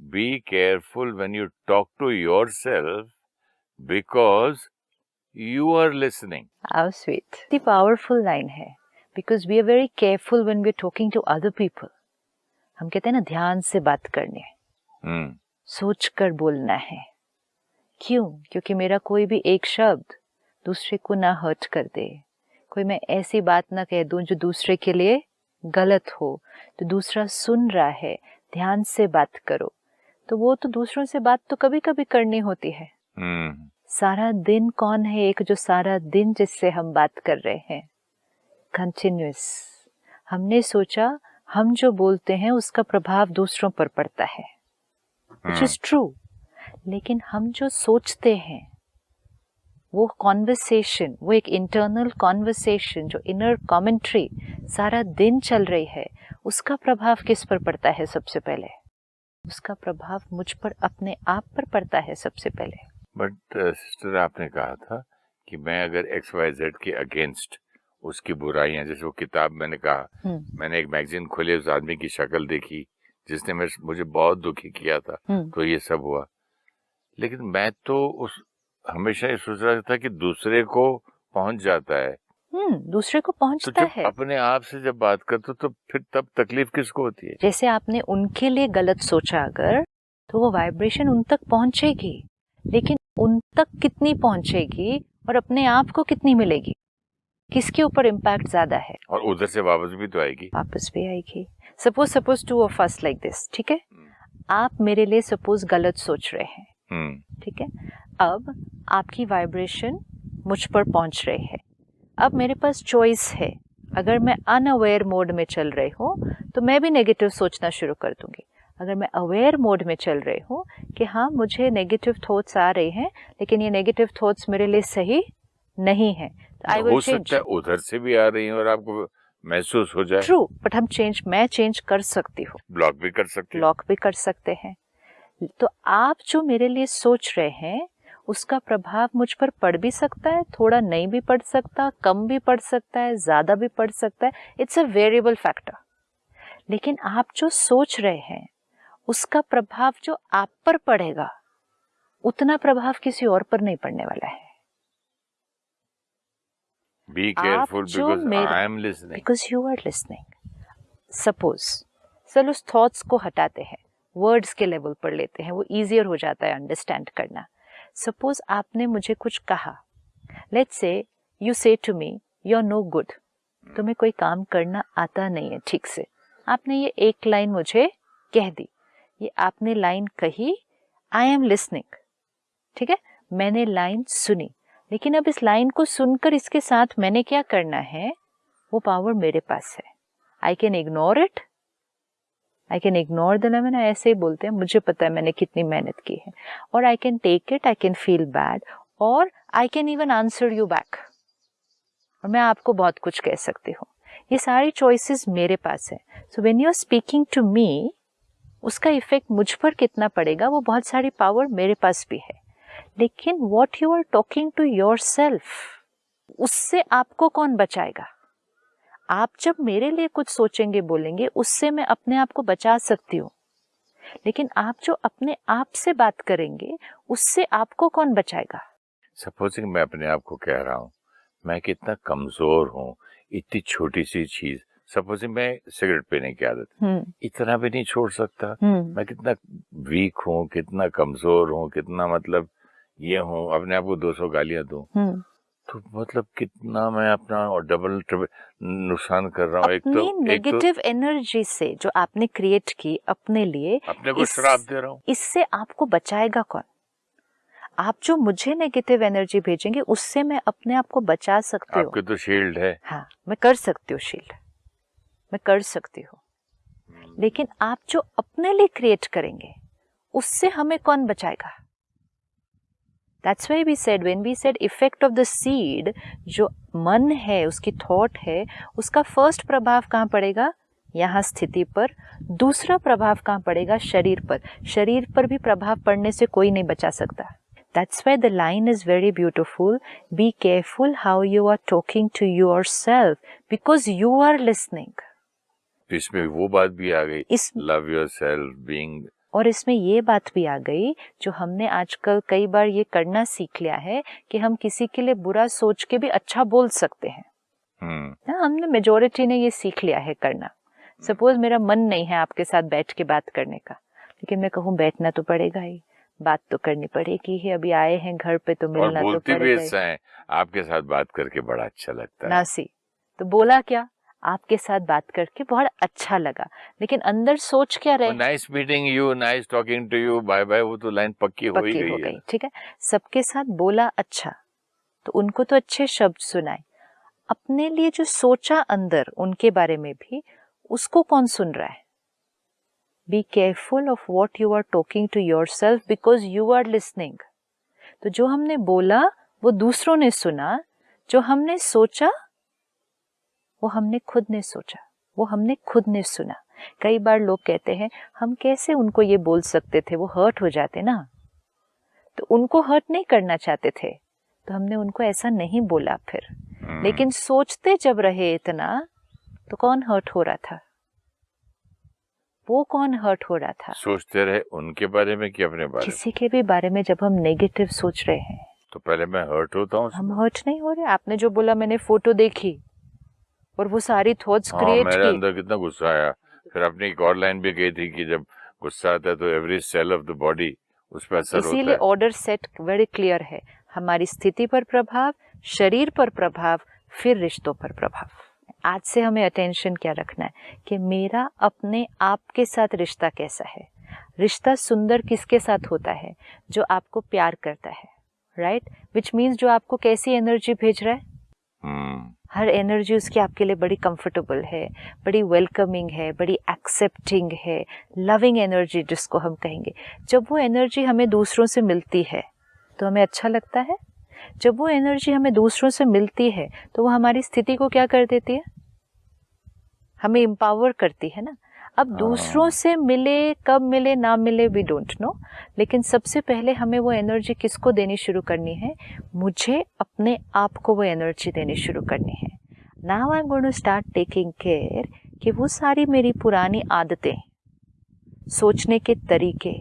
Be careful when you talk to yourself because you are listening. How sweet. The powerful line है because we are very careful when we are talking to other people. हम कहते हैं ना ध्यान से बात करनी है, सोच कर बोलना है. क्यों? क्योंकि मेरा कोई भी एक शब्द दूसरे को ना हर्ट कर दे. कोई मैं ऐसी बात ना कह दूं जो दूसरे के लिए गलत हो. तो दूसरा सुन रहा है, ध्यान से बात करो. तो वो तो दूसरों से बात तो कभी कभी करनी होती है. सारा दिन कौन है एक जो सारा दिन जिससे हम बात कर रहे हैं? कंटिन्यूअस. हमने सोचा हम जो बोलते हैं उसका प्रभाव दूसरों पर पड़ता है, which is true. लेकिन हम जो सोचते हैं वो कॉन्वर्सेशन, वो एक इंटरनल कॉन्वर्सेशन जो इनर कमेंट्री सारा दिन चल रही है, उसका प्रभाव किस पर पड़ता है? सबसे पहले उसका प्रभाव मुझ पर, अपने आप पर पड़ता है सबसे पहले. बट सिस्टर, आपने कहा था कि मैं अगर XYZ के अगेंस्ट उसकी बुराइयां, जैसे वो किताब मैंने कहा, मैंने एक मैगजीन खोली, उस आदमी की शक्ल देखी जिसने मुझे बहुत दुखी किया था, तो ये सब हुआ. लेकिन मैं तो उस हमेशा ये सोच रहा था कि दूसरे को पहुंच जाता है. दूसरे को पहुंचता तो है. अपने आप से जब बात करते तो फिर तब तकलीफ किसको होती है? जैसे आपने उनके लिए गलत सोचा अगर, तो वो वाइब्रेशन उन तक पहुंचेगी, लेकिन उन तक कितनी पहुंचेगी और अपने आप को कितनी मिलेगी, किसके ऊपर इम्पैक्ट ज्यादा है? और उधर से वापस भी तो आएगी. वापस भी आएगी. Suppose two of us like this, ठीक है? आप मेरे लिए सपोज गलत सोच रहे हैं, ठीक है? अब आपकी वाइब्रेशन मुझ पर पहुंच रही है. अब मेरे पास चॉइस है. अगर मैं अनअवेयर मोड में चल रही हूँ तो मैं भी नेगेटिव सोचना शुरू कर दूंगी. अगर मैं अवेयर मोड में चल रही हूँ कि हाँ मुझे नेगेटिव थॉट्स आ रहे हैं, लेकिन ये नेगेटिव थॉट्स मेरे लिए सही नहीं है, तो आई विल चेंज. हो सकता है उधर से भी आ रही हैं और आपको महसूस हो जाए. ट्रू, बट मैं चेंज कर सकती हूँ. ब्लॉक भी कर सकते हैं. तो आप जो मेरे लिए सोच रहे हैं उसका प्रभाव मुझ पर पड़ भी सकता है, थोड़ा नहीं भी पड़ सकता, कम भी पड़ सकता है, ज्यादा भी पड़ सकता है. It's a variable factor. लेकिन आप जो सोच रहे हैं उसका प्रभाव जो आप पर पड़ेगा, उतना प्रभाव किसी और पर नहीं पड़ने वाला है. Be careful because I am listening. Because you are listening. Suppose, चलो उस थॉट्स को हटाते हैं, वर्ड्स के लेवल पर लेते हैं, वो इजियर हो जाता है अंडरस्टैंड करना. सपोज आपने मुझे कुछ कहा, let's say you say to me you are no good, तुम्हें कोई काम करना आता नहीं है ठीक से. आपने ये एक लाइन मुझे कह दी, ये आपने लाइन कही, आई एम लिसनिंग, ठीक है? मैंने लाइन सुनी, लेकिन अब इस लाइन को सुनकर इसके साथ मैंने क्या करना है, वो पावर मेरे पास है. I can ignore it, I can ignore the line. ऐसे ही बोलते हैं, मुझे पता है मैंने कितनी मेहनत की है. और I can take it, I can feel bad, और I can even answer you back, और मैं आपको बहुत कुछ कह सकती हूँ. ये सारी चॉइसेस मेरे पास है. So when you are speaking to me, उसका इफेक्ट मुझ पर कितना पड़ेगा, वो बहुत सारी पावर मेरे पास भी है. लेकिन what you are talking to yourself, उससे आपको कौन बचाएगा? आप जब मेरे लिए कुछ सोचेंगे, बोलेंगे, उससे मैं अपने आप को बचा सकती हूँ. लेकिन आप जो अपने आप से बात करेंगे, उससे आपको कौन बचाएगा? सपोजिंग मैं अपने आप को कह रहा हूँ मैं कितना कमजोर हूँ, इतनी छोटी सी चीज, सपोजिंग मैं सिगरेट पीने की आदत इतना भी नहीं छोड़ सकता. मैं कितना वीक हूँ, कितना कमजोर हूँ, कितना मतलब ये हूँ, अपने आप को 200 गालियां दूं, तो मतलब कितना मैं अपना और डबल ट्रिपल नुकसान कर रहा हूँ. एक नेगेटिव एनर्जी से जो आपने क्रिएट की अपने लिए, अपने को श्राप दे रहा हूँ. इससे आपको बचाएगा कौन? आप जो मुझे नेगेटिव एनर्जी भेजेंगे, उससे मैं अपने आप को बचा सकती हूँ. आपके तो शील्ड है. हाँ, मैं कर सकती हूँ शील्ड, मैं कर सकती हूँ. लेकिन आप जो अपने लिए क्रिएट करेंगे, उससे हमें कौन बचाएगा? That's why we said, when we said effect of the seed, जो मन है, उसकी थॉट है, उसका फर्स्ट प्रभाव कहाँ पड़ेगा? यहाँ स्थिति पर. दूसरा प्रभाव कहाँ पड़ेगा? शरीर पर. शरीर पर भी प्रभाव पड़ने से कोई नहीं बचा सकता. That's why the line is very beautiful. Be careful how you are talking to yourself, because you are listening. इसमें वो बात भी आ गई, love yourself, being और इसमें ये बात भी आ गई जो हमने आजकल कई बार ये करना सीख लिया है कि हम किसी के लिए बुरा सोच के भी अच्छा बोल सकते हैं ना। हमने मेजोरिटी ने ये सीख लिया है करना। सपोज मेरा मन नहीं है आपके साथ बैठ के बात करने का, लेकिन मैं कहूँ बैठना तो पड़ेगा ही, बात तो करनी पड़ेगी ही, अभी आए हैं घर पे तो मिलना तो पड़ेगा। भी ऐसा है, आपके साथ बात करके बड़ा अच्छा लगता है नासी। तो बोला क्या, आपके साथ बात करके बहुत अच्छा लगा, लेकिन अंदर सोच क्या रहे, nice meeting you, nice talking to you, bye bye, वो तो लाइन पक्की हो गई। ठीक है, सबके साथ बोला अच्छा, तो उनको तो अच्छे शब्द सुनाए, अपने लिए जो सोचा अंदर उनके बारे में भी, उसको कौन सुन रहा है? Be careful of what you are talking to yourself because you are listening. तो जो हमने बोला वो दूसरों ने सुना, जो हमने सोचा वो हमने खुद ने सोचा, वो हमने खुद ने सुना। कई बार लोग कहते हैं हम कैसे उनको ये बोल सकते थे, वो हर्ट हो जाते ना। तो उनको हर्ट नहीं करना चाहते थे, तो हमने उनको ऐसा नहीं बोला फिर। लेकिन सोचते जब रहे इतना, तो कौन हर्ट हो रहा था? वो कौन हर्ट हो रहा था? सोचते रहे उनके बारे में कि अपने बारे में? किसी के भी बारे में जब हम नेगेटिव सोच रहे हैं तो पहले मैं हर्ट होता हूँ। हम हर्ट नहीं हो रहे। आपने जो बोला, मैंने फोटो देखी और वो सारी थॉट्स क्रिएट की, मेरे अंदर कितना गुस्सा आया। फिर अपनी एक और लाइन भी कही थी कि जब गुस्सा आता है तो every cell of the body उस पर असर होता है। इसीलिए ऑर्डर सेट वेरी क्लियर है, हमारी स्थिति पर प्रभाव, शरीर पर प्रभाव, फिर रिश्तों पर प्रभाव। आज से हमें अटेंशन क्या रखना है कि मेरा अपने आप के साथ रिश्ता कैसा है। रिश्ता सुंदर किसके साथ होता है? जो आपको प्यार करता है, राइट? विच मीन्स जो आपको कैसी एनर्जी भेज रहा है। हर एनर्जी उसकी आपके लिए बड़ी कंफर्टेबल है, बड़ी वेलकमिंग है, बड़ी एक्सेप्टिंग है, लविंग एनर्जी जिसको हम कहेंगे। जब वो एनर्जी हमें दूसरों से मिलती है तो हमें अच्छा लगता है। जब वो एनर्जी हमें दूसरों से मिलती है तो वो हमारी स्थिति को क्या कर देती है? हमें एम्पावर करती है ना। अब दूसरों से मिले, कब मिले ना मिले वी डोंट नो, लेकिन सबसे पहले हमें वो एनर्जी किसको देनी शुरू करनी है? मुझे अपने आप को वो एनर्जी देनी शुरू करनी है। Now I am going to start taking care कि वो सारी मेरी पुरानी आदतें, सोचने के तरीके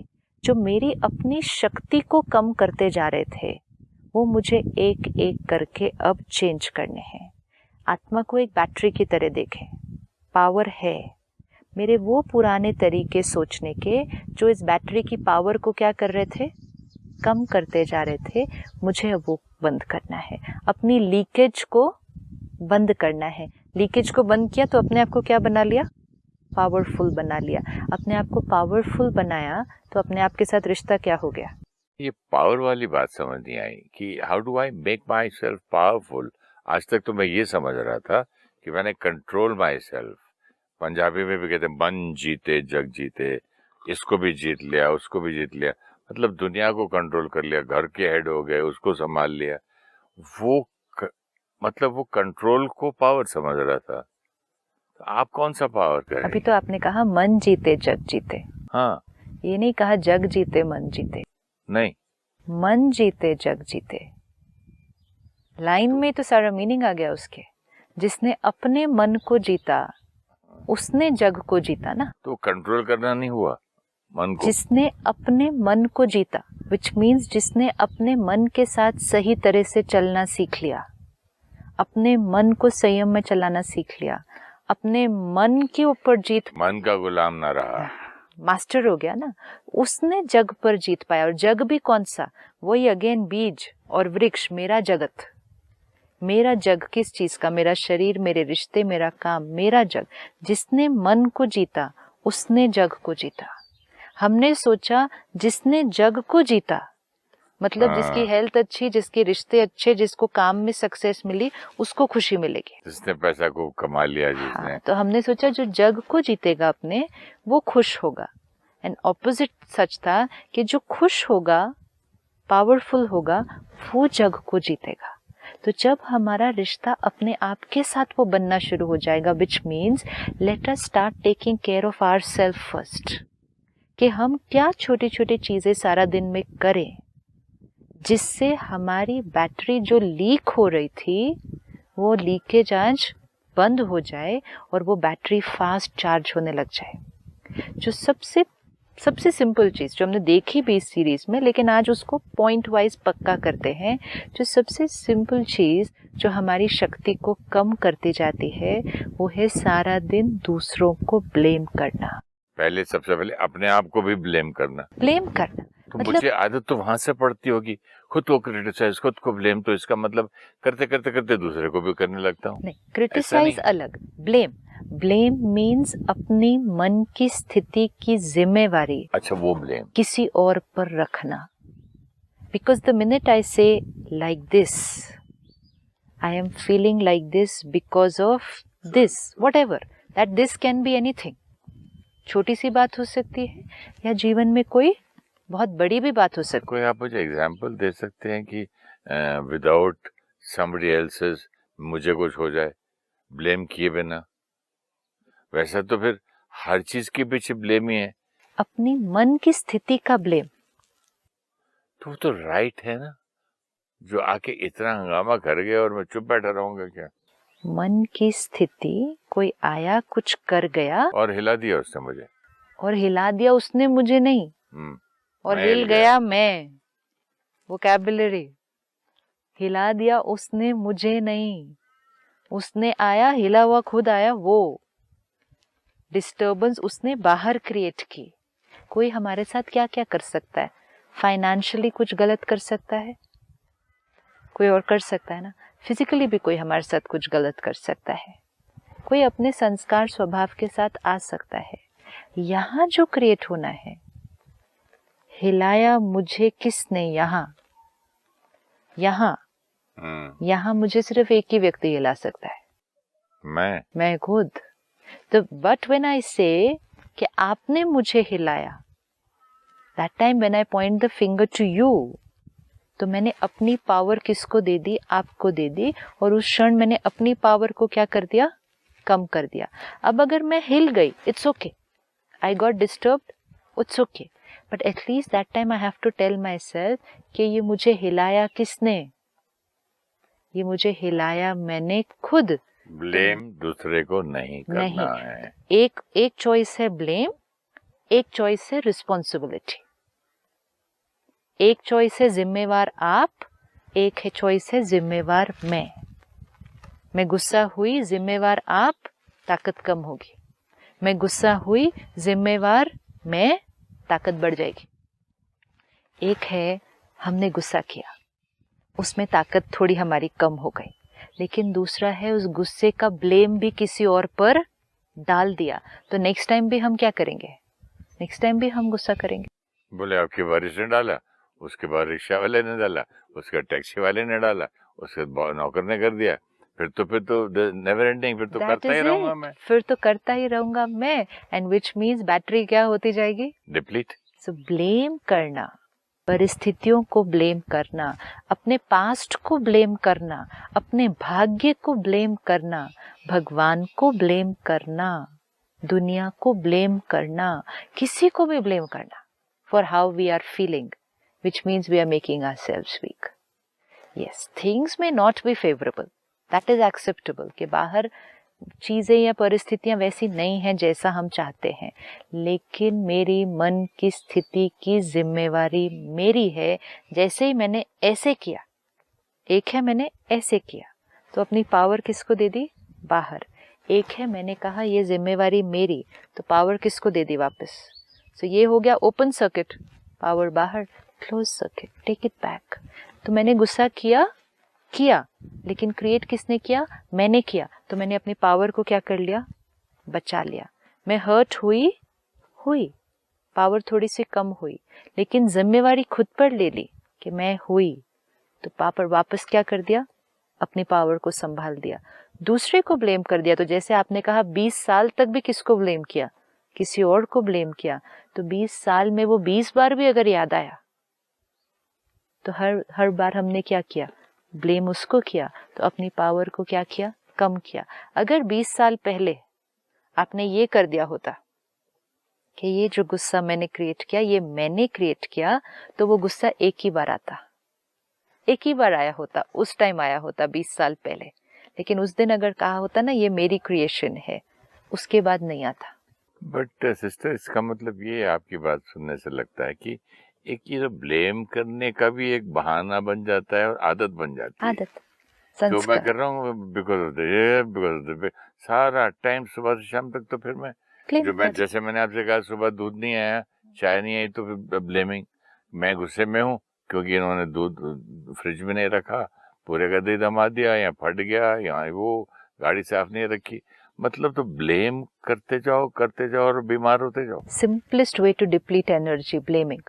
जो मेरी अपनी शक्ति को कम करते जा रहे थे, वो मुझे एक एक करके अब चेंज करने हैं। आत्मा को एक बैटरी की तरह देखें, पावर है। मेरे वो पुराने तरीके सोचने के जो इस बैटरी की पावर को क्या कर रहे थे? कम करते जा रहे थे, मुझे अब वो बंद करना है। अपनी लीकेज को बंद करना है। लीकेज को बंद किया तो अपने आप को क्या बना लिया? पावरफुल बना लिया। अपने आप को पावरफुल बनाया तो अपने आप के साथ रिश्ता क्या हो गया? ये पावर वाली बात समझ नहीं आई कि how do I make my self powerful. आज तक तो मैं ये समझ रहा था कि मैंने कंट्रोल माई सेल्फ। पंजाबी में भी कहते हैं मन जीते जग जीते, इसको भी जीत लिया, उसको भी जीत लिया, मतलब दुनिया को कंट्रोल कर लिया, घर के हेड हो गए, उसको संभाल लिया। मतलब वो कंट्रोल को पावर समझ रहा था। तो आप कौन सा पावर करें? अभी तो आपने कहा मन जीते जग जीते। हाँ, ये नहीं कहा जग जीते मन जीते। नहीं, मन जीते जग जीते। लाइन में तो सारा मीनिंग आ गया उसके। जिसने अपने मन को जीता उसने जग को जीता ना। तो कंट्रोल करना नहीं हुआ मन को। जिसने अपने मन को जीता, विच मीन्स जिसने अपने मन के साथ सही तरह से चलना सीख लिया, अपने मन को संयम में चलाना सीख लिया, अपने मन के ऊपर जीत, मन का गुलाम ना रहा, मास्टर हो गया ना, उसने जग पर जीत पाया। और जग भी कौन सा? वही अगेन बीज और वृक्ष, मेरा जगत। मेरा जग किस चीज का? मेरा शरीर, मेरे रिश्ते, मेरा काम, मेरा जग। जिसने मन को जीता उसने जग को जीता। हमने सोचा जिसने जग को जीता मतलब जिसकी हेल्थ अच्छी, जिसके रिश्ते अच्छे, जिसको काम में सक्सेस मिली, उसको खुशी मिलेगी। जिसने पैसा को कमा लिया, जिसने हाँ, तो हमने सोचा जो जग को जीतेगा अपने, वो खुश होगा। एंड ऑपोजिट सच था कि जो खुश होगा, पावरफुल होगा, वो जग को जीतेगा। तो जब हमारा रिश्ता अपने आप के साथ वो बनना शुरू हो जाएगा, which means let us start taking care of our self first, कि हम क्या छोटी छोटी चीजें सारा दिन में करें जिससे हमारी बैटरी जो लीक हो रही थी वो लीकेज आज बंद हो जाए और वो बैटरी फास्ट चार्ज होने लग जाए। जो सबसे सबसे सिंपल चीज जो हमने देखी भी इस सीरीज में, लेकिन आज उसको पॉइंट वाइज पक्का करते हैं। जो सबसे सिंपल चीज जो हमारी शक्ति को कम करती जाती है वो है सारा दिन दूसरों को ब्लेम करना। पहले सबसे पहले अपने आप को भी ब्लेम करना। तो मतलब मुझे आदत तो वहां से पड़ती होगी, खुद को क्रिटिसाइज, खुद को ब्लेम, तो इसका मतलब करते करते करते दूसरे को भी करने लगता हूँ। नहीं, क्रिटिसाइज अलग, ब्लेम मीन्स अपनी मन की स्थिति की जिम्मेवारी अच्छा, वो ब्लेम किसी और पर रखना। बिकॉज द मिनट आई से like this, I am feeling like this because of this, what ever that, this can be anything. छोटी सी बात हो सकती है या जीवन में कोई बहुत बड़ी भी बात हो सकती है। कोई आप मुझे एग्जाम्पल दे सकते हैं कि विदाउट समबडी एल्सेस मुझे कुछ हो जाए ब्लेम किए बिना? वैसा तो फिर हर चीज के पीछे ब्लेम ही है। अपनी मन की स्थिति का ब्लेम तो वो तो राइट है ना, जो आके इतना हंगामा कर गया और मैं चुप बैठा रहूंगा क्या? मन की स्थिति, कोई आया कुछ कर गया और हिला दिया उसने मुझे, और हिला दिया उसने मुझे नहीं, और हिल गया मैं, वोकैबुलरी, हिला दिया उसने मुझे नहीं, उसने आया, हिला हुआ खुद आया, वो डिस्टर्बेंस उसने बाहर क्रिएट की। कोई हमारे साथ क्या क्या कर सकता है? फाइनेंशियली कुछ गलत कर सकता है, कोई और कर सकता है ना। फिजिकली भी कोई हमारे साथ कुछ गलत कर सकता है, कोई अपने संस्कार स्वभाव के साथ आ सकता है। यहाँ जो क्रिएट होना है, हिलाया मुझे किसने? यहाँ मुझे सिर्फ एक ही व्यक्ति हिला सकता है, मैं खुद। तो बट व्हेन आई से कि आपने मुझे हिलाया, that time when I point the finger to you, तो मैंने अपनी पावर किसको दे दी? आपको दे दी। और उस क्षण मैंने अपनी पावर को क्या कर दिया? कम कर दिया। अब अगर मैं हिल गई, it's okay, I got disturbed, it's okay, but at least that time I have to tell myself कि ये मुझे हिलाया किसने? ये मुझे हिलाया मैंने खुद। ब्लेम दूसरे को नहीं करना है। एक चॉइस है ब्लेम, एक चॉइस है रिस्पॉन्सिबिलिटी। एक चॉइस है जिम्मेवार आप, एक है चॉइस है जिम्मेवार मैं गुस्सा हुई, जिम्मेवार आप, ताकत कम होगी। मैं गुस्सा हुई, जिम्मेवार मैं, ताकत बढ़ जाएगी। एक है हमने गुस्सा किया, उसमें ताकत थोड़ी हमारी कम हो गई, लेकिन दूसरा है उस गुस्से का ब्लेम भी किसी और पर डाल दिया, तो नेक्स्ट टाइम भी हम क्या करेंगे? नेक्स्ट टाइम भी हम गुस्सा करेंगे। बोले आपके बारिश ने डाला, उसके बाद रिक्शा वाले ने डाला, उसके टैक्सी वाले ने डाला, उसके बाद नौकर ने कर दिया, फिर तो नेवर एंडिंग, फिर तो करता ही रहूंगा मैं, फिर तो करता ही रहूंगा मैं, एंड विच मीन्स बैटरी क्या होती जाएगी? डिप्लीट। सो ब्लेम करना, परिस्थितियों को ब्लेम करना, अपने पास्ट को ब्लेम करना, अपने भाग्य को ब्लेम करना, भगवान को ब्लेम करना, दुनिया को ब्लेम करना, किसी को भी ब्लेम करना for how we are feeling, which means we are making ourselves weak. Yes, things may not be favorable. That is acceptable कि बाहर चीजें या परिस्थितियां वैसी नहीं हैं जैसा हम चाहते हैं, लेकिन मेरी मन की स्थिति की जिम्मेवारी मेरी है। जैसे ही मैंने ऐसे किया, एक है मैंने ऐसे किया, तो अपनी पावर किसको दे दी? बाहर। एक है मैंने कहा ये जिम्मेवारी मेरी, तो पावर किसको दे दी? वापस। तो ये हो गया ओपन सर्किट, पावर बाहर, close circuit, take it back. तो मैंने गुस्सा किया, लेकिन क्रिएट किसने किया? मैंने किया। तो मैंने अपनी पावर को क्या कर लिया? बचा लिया। मैं हर्ट हुई, पावर थोड़ी सी कम हुई, लेकिन जिम्मेवारी खुद पर ले ली कि मैं हुई, तो पावर वापस क्या कर दिया? अपनी पावर को संभाल दिया। दूसरे को ब्लेम कर दिया, तो जैसे आपने कहा 20 साल तक भी किसको ब्लेम किया? किसी और को ब्लेम किया। तो 20 साल में वो 20 बार भी अगर याद आया, तो हर बार हमने क्या किया? ब्लेम उसको किया, तो अपनी पावर को क्या किया? कम किया। अगर 20 साल पहले आपने ये कर दिया होता कि ये जो गुस्सा मैंने क्रिएट किया, ये मैंने क्रिएट किया, तो वो गुस्सा एक ही बार आया होता, उस टाइम आया होता 20 साल पहले। लेकिन उस दिन अगर कहा होता ना ये मेरी क्रिएशन है, उसके बाद नहीं आता। बट सिस्टर, इसका मतलब ये आपकी बात सुनने से लगता है कि एक ये ब्लेम करने का भी एक बहाना बन जाता है और आदत बन जाती है। आदत, जो मैं संस्कार। कर रहा हूँ बिकॉज ऑफ ये, बिकॉज ऑफ सारा टाइम सुबह से शाम तक तो फिर मैं Claim जो मैं कर। जैसे मैंने आपसे कहा सुबह दूध नहीं आया, चाय नहीं आई, तो फिर ब्लेमिंग, मैं गुस्से में हूँ क्योंकि इन्होंने दूध फ्रिज में नहीं रखा, पूरे का दही दमा दिया, या फट गया, या वो गाड़ी साफ नहीं रखी। मतलब तो ब्लेम करते जाओ और बीमार होते जाओ। Simplest way to deplete energy, blaming.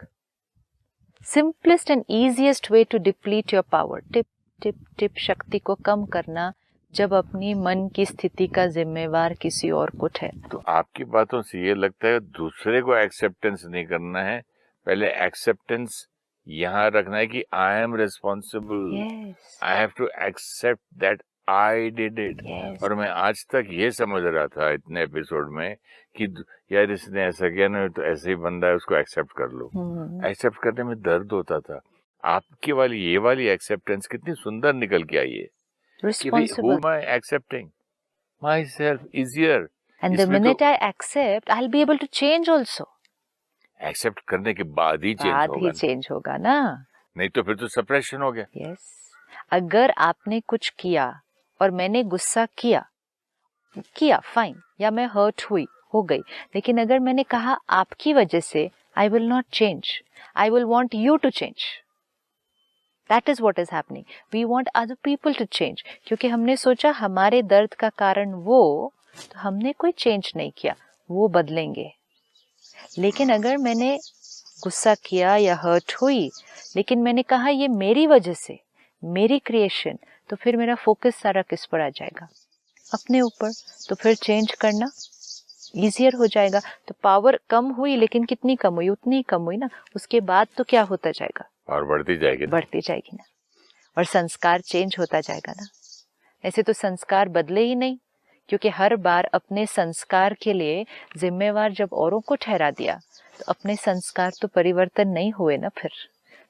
Simplest and easiest way to deplete your power. Tip tip tip शक्ति को कम करना जब अपनी मन की स्थिति का जिम्मेवार किसी और को ठहरा। तो आपकी बातों से ये लगता है दूसरे को एक्सेप्टेंस नहीं करना है, पहले एक्सेप्टेंस यहाँ रखना है कि I am responsible, I have to accept that I did it. और मैं आज तक ये समझ रहा था इतने एपिसोड में कि यार इसने ऐसा किया ना, तो ऐसे ही बंदा है, उसको एक्सेप्ट कर लो। एक्सेप्ट करने में दर्द होता था। आपकी वाली ये वाली एक्सेप्टेंस कितनी सुंदर निकल के आई है कि भाई who am I accepting? Myself easier. And the minute I accept, I'll be able to change also. Accept करने के बाद ही चेंज होगा ना, नहीं तो फिर तो सप्रेशन हो गया। यस अगर आपने कुछ किया और मैंने गुस्सा किया फाइन, या मैं हर्ट हुई, हो गई, लेकिन अगर मैंने कहा आपकी वजह से, I will not change, I will want you to change. That is what is happening. We want other people to change, क्योंकि हमने सोचा हमारे दर्द का कारण वो, तो हमने कोई चेंज नहीं किया, वो बदलेंगे। लेकिन अगर मैंने गुस्सा किया या हर्ट हुई, लेकिन मैंने कहा ये मेरी वजह से, मेरी क्रिएशन, तो फिर मेरा फोकस सारा किस पर आ जाएगा? अपने ऊपर। तो फिर चेंज करना इजियर हो जाएगा। तो पावर कम हुई, लेकिन कितनी कम हुई? उतनी कम हुई ना। उसके बाद तो क्या होता जाएगा? और बढ़ती जाएगी ना। और संस्कार चेंज होता जाएगा ना। ऐसे तो संस्कार बदले ही नहीं, क्योंकि हर बार अपने संस्कार के लिए जिम्मेवार जब औरों को ठहरा दिया, तो अपने संस्कार तो परिवर्तन नहीं हुए ना।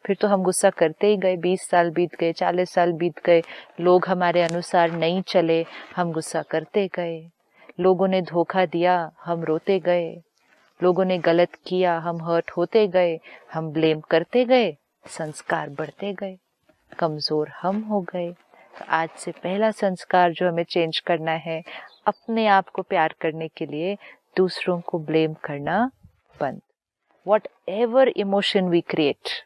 फिर तो हम गुस्सा करते ही गए। 20 साल बीत गए, 40 साल बीत गए, लोग हमारे अनुसार नहीं चले, हम गुस्सा करते गए। लोगों ने धोखा दिया, हम रोते गए। लोगों ने गलत किया, हम हर्ट होते गए, हम ब्लेम करते गए, संस्कार बढ़ते गए, कमजोर हम हो गए। तो आज से पहला संस्कार जो हमें चेंज करना है, अपने आप को प्यार करने के लिए दूसरों को ब्लेम करना बंद। Whatever emotion we create,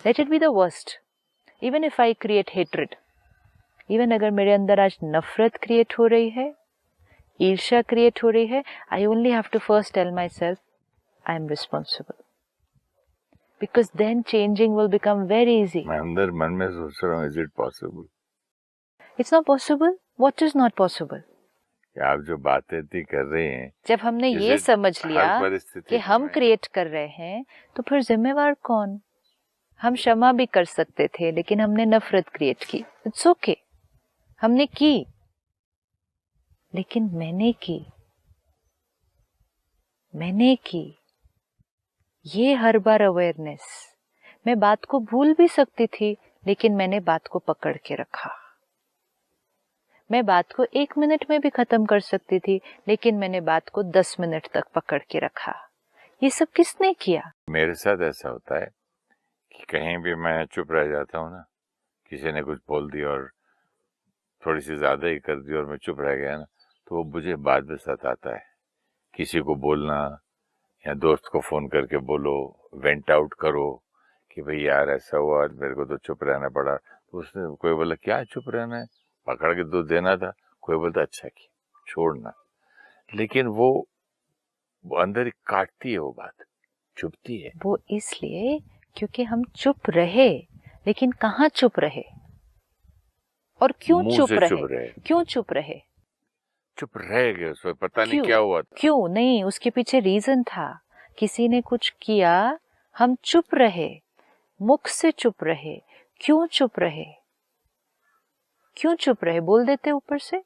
let it be the worst. Even if I create hatred, even अगर मेरे अंदर आज नफरत क्रिएट हो रही है, ईर्ष्या क्रिएट हो रही है, I only have to first tell myself I am responsible, because then changing will become very easy. मैं अंदर मन में सोच रहा हूँ, is it possible? It's not possible. What is not possible? आप जो बातें कर रहे हैं, जब हमने ये समझ लिया कि हम क्रिएट कर रहे हैं, तो फिर जिम्मेवार कौन? हम क्षमा भी कर सकते थे, लेकिन हमने नफरत क्रिएट की। इट्स ओके, हमने की, लेकिन मैंने की ये हर बार अवेयरनेस। मैं बात को भूल भी सकती थी, लेकिन मैंने बात को पकड़ के रखा। मैं बात को 1 मिनट में भी खत्म कर सकती थी, लेकिन मैंने बात को 10 मिनट तक पकड़ के रखा। ये सब किसने किया? मेरे साथ ऐसा होता है कि कहीं भी मैं चुप रह जाता हूँ ना, किसी ने कुछ बोल दिया और थोड़ी सी ज्यादा ही कर दी और मैं चुप रह गया ना, तो वो मुझे बाद में सताता है। किसी को बोलना या दोस्त को फोन करके बोलो, वेंट आउट करो कि भाई यार ऐसा हुआ, मेरे को तो चुप रहना पड़ा। तो उसने कोई बोला क्या चुप रहना है, पकड़ के तो देना था। कोई बोलता अच्छा की छोड़ना। लेकिन वो अंदर काटती है, वो बात चुभती है। वो इसलिए क्योंकि हम चुप रहे, लेकिन कहाँ चुप रहे और क्यों चुप रहे? क्यों चुप रहे? चुप रह गए, उसमें पता नहीं क्या हुआ था। क्यों नहीं, उसके पीछे रीजन था। किसी ने कुछ किया, हम चुप रहे, मुख से चुप रहे। क्यों चुप रहे? क्यों चुप रहे? बोल देते ऊपर से,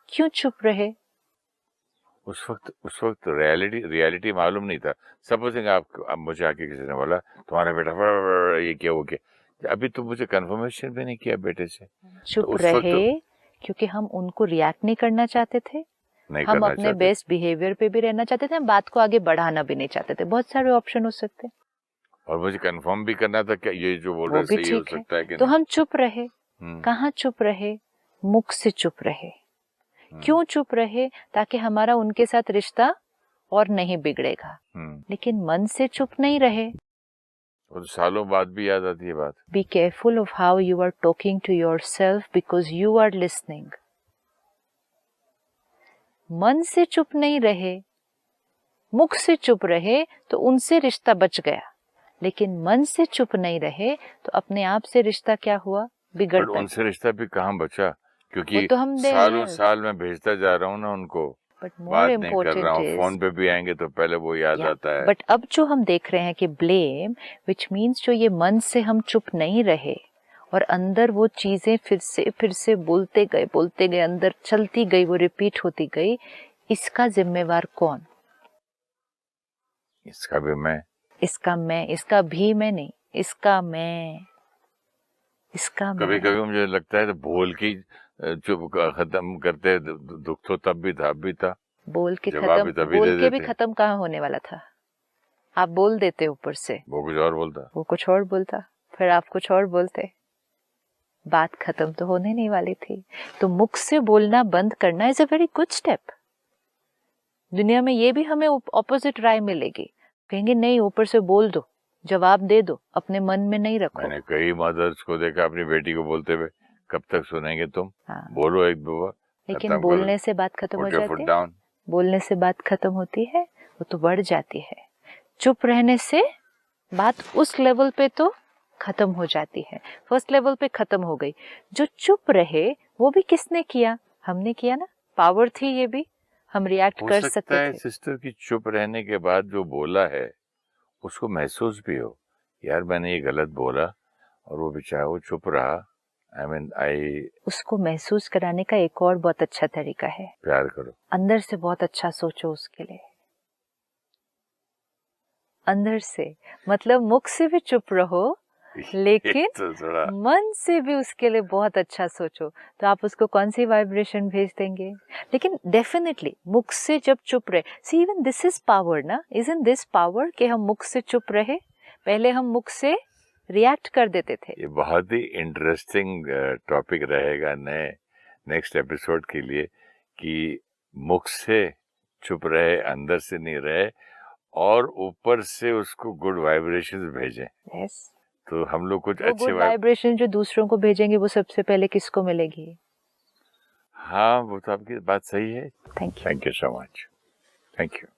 क्यों चुप रहे? उस वक्त रियलिटी मालूम नहीं था। सपोजिंग आप मुझे आके किसी ने बोला तुम्हारा बेटा ये क्या, वो क्या, अभी तो मुझे कंफर्मेशन भी नहीं किया बेटे से। चुप रहे क्योंकि हम उनको रिएक्ट नहीं करना चाहते थे। नहीं हम करना अपने चाहते। बेस्ट बिहेवियर पे भी रहना चाहते थे, हम बात को आगे बढ़ाना भी नहीं चाहते थे। बहुत सारे ऑप्शन हो सकते, और मुझे कंफर्म भी करना था क्या ये जो बोल वो रहे भी सही हो ठीक है। सकता है कि तो नहीं। हम चुप रहे। कहाँ चुप रहे? मुख से चुप रहे। क्यों चुप रहे? ताकि हमारा उनके साथ रिश्ता और नहीं बिगड़ेगा। लेकिन मन से चुप नहीं रहे। और सालों बाद भी याद आती है बात। Be careful of how you are talking to yourself because you are listening. मन से चुप नहीं रहे, मुख से चुप रहे तो उनसे रिश्ता बच गया, लेकिन मन से चुप नहीं रहे तो अपने आप से रिश्ता क्या हुआ? बिगड़ता है। उनसे रिश्ता भी कहाँ बचा, क्योंकि वो तो हम दे सालों हैं। साल मैं भेजता जा रहा हूँ ना उनको, But more बात नहीं कर important रहा हूँ, is- फोन पे भी आएंगे तो पहले वो याद आता है। बट अब जो हम देख रहे हैं कि ब्लेम, विच मीन्स जो ये मन से हम चुप नहीं रहे और अंदर वो चीजें फिर से बोलते गए, अंदर चलती गई, वो रिपीट होती गई, इसका जिम्मेवार कौन? इसका भी मैं, इसका भी मैं नहीं, इसका मैं। कभी कभी मुझे लगता है तो बोल के चुप खत्म करते, दुख तो तब भी था, अब भी था, बोल के जवाब भी खत्म, तभी बोल दे के भी देते। खत्म कहाँ होने वाला था? आप बोल देते ऊपर से, वो कुछ और बोलता, वो कुछ और बोलता, फिर आप कुछ और बोलते, बात खत्म तो होने नहीं वाली थी। तो मुख से बोलना बंद करना is a very good step. दुनिया में ये भी हमें ऑपोजिट राय मिलेगी, कहेंगे नहीं ऊपर से बोल दो, जवाब दे दो, अपने मन में नहीं रखो। मैंने कई मदर्स को देखा अपनी बेटी को बोलते हुए, कब तक सुनेंगे तुम? हाँ। बोलो एक दो बार, लेकिन बोलने से बात खत्म हो जाती है। बोलने से बात खत्म होती है, वो तो बढ़ जाती है। चुप रहने से बात उस लेवल पे तो खत्म हो जाती है, फर्स्ट लेवल पे खत्म हो गई। जो चुप रहे वो भी किसने किया? हमने किया ना, पावर थी ये भी, हम रिएक्ट कर सकते थे। सिस्टर की चुप रहने के बाद जो बोला है उसको महसूस भी हो, यार मैंने ये गलत बोला, और वो बेचारा वो चुप रहा। उसको महसूस कराने का एक और बहुत अच्छा तरीका है, प्यार करो, अंदर से बहुत अच्छा सोचो उसके लिए। अंदर से मतलब मुख से भी चुप रहो, लेकिन तो मन से भी उसके लिए बहुत अच्छा सोचो। तो आप उसको कौन सी वाइब्रेशन भेज देंगे? लेकिन डेफिनेटली मुख से जब चुप रहे, see even this is power ना, इजंट दिस पावर कि हम मुख से चुप रहे? पहले हम मुख से रिएक्ट कर देते थे। ये बहुत ही इंटरेस्टिंग टॉपिक रहेगा नेक्स्ट एपिसोड के लिए, कि मुख से चुप रहे, अंदर से नहीं रहे, और ऊपर से उसको गुड वाइब्रेशंस भेजें। yes. तो हम लोग कुछ वो अच्छे गुड वाइब्रेशन जो दूसरों को भेजेंगे वो सबसे पहले किसको मिलेगी? हाँ, वो तो आपकी बात सही है। Thank you so much. Thank you.